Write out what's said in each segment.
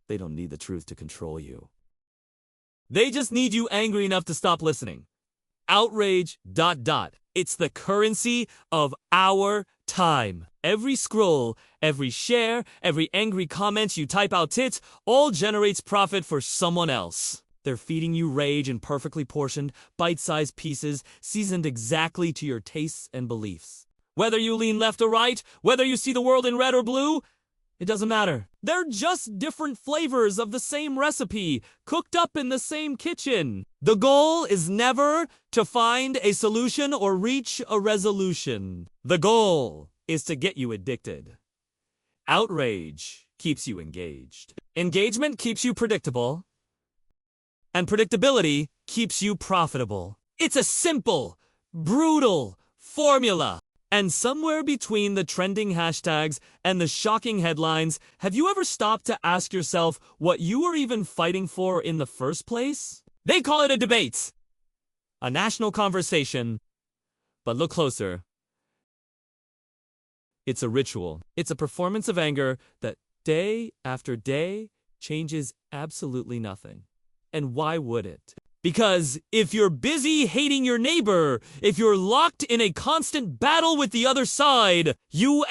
They don't need the truth to control you. They just need you angry enough to stop listening. Outrage, ... It's the currency of our time. Every scroll, every share, every angry comment you type out tits, all generates profit for someone else. They're feeding you rage in perfectly portioned, bite-sized pieces, seasoned exactly to your tastes and beliefs. Whether you lean left or right, whether you see the world in red or blue, it doesn't matter. They're just different flavors of the same recipe, cooked up in the same kitchen. The goal is never to find a solution or reach a resolution. The goal is to get you addicted. Outrage keeps you engaged. Engagement keeps you predictable. And predictability keeps you profitable. It's a simple, brutal formula. And somewhere between the trending hashtags and the shocking headlines, have you ever stopped to ask yourself what you were even fighting for in the first place? They call it a debate, a national conversation, but look closer. It's a ritual. It's a performance of anger that day after day changes absolutely nothing. And why would it? Because if you're busy hating your neighbor, if you're locked in a constant battle with the other side, you'll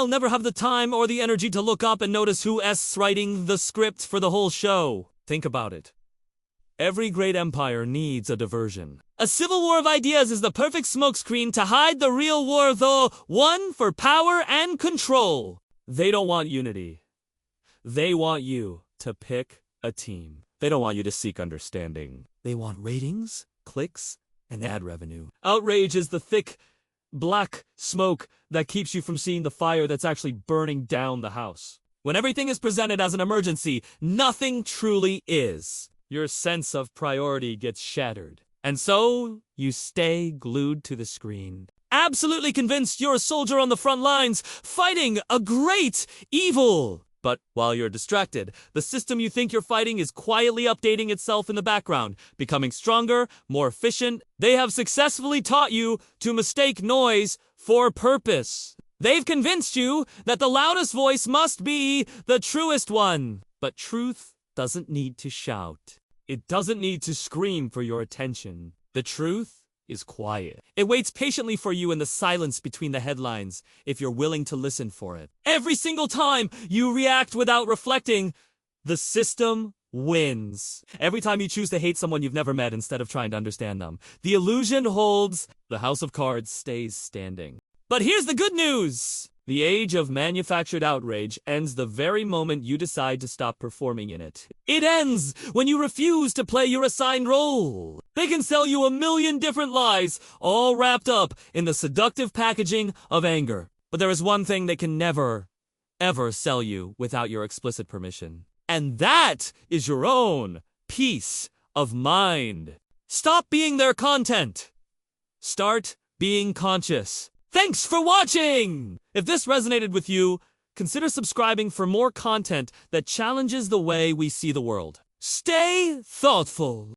never have the time or the energy to look up and notice who's writing the script for the whole show. Think about it. Every great empire needs a diversion. A civil war of ideas is the perfect smokescreen to hide the real war, though, one for power and control. They don't want unity. They want you to pick a team. They don't want you to seek understanding. They want ratings, clicks, and ad revenue. Outrage is the thick, black smoke that keeps you from seeing the fire that's actually burning down the house. When everything is presented as an emergency, nothing truly is. Your sense of priority gets shattered. And so, you stay glued to the screen. Absolutely convinced you're a soldier on the front lines, fighting a great evil. But while you're distracted, the system you think you're fighting is quietly updating itself in the background, becoming stronger, more efficient. They have successfully taught you to mistake noise for purpose. They've convinced you that the loudest voice must be the truest one. But truth doesn't need to shout. It doesn't need to scream for your attention. The truth is quiet. It waits patiently for you in the silence between the headlines, if you're willing to listen for it. Every single time you react without reflecting, the system wins. Every time you choose to hate someone you've never met instead of trying to understand them, the illusion holds, the house of cards stays standing. But here's the good news! The age of manufactured outrage ends the very moment you decide to stop performing in it. It ends when you refuse to play your assigned role. They can sell you a million different lies, all wrapped up in the seductive packaging of anger. But there is one thing they can never, ever sell you without your explicit permission. And that is your own peace of mind. Stop being their content. Start being conscious. Thanks for watching! If this resonated with you, consider subscribing for more content that challenges the way we see the world. Stay thoughtful.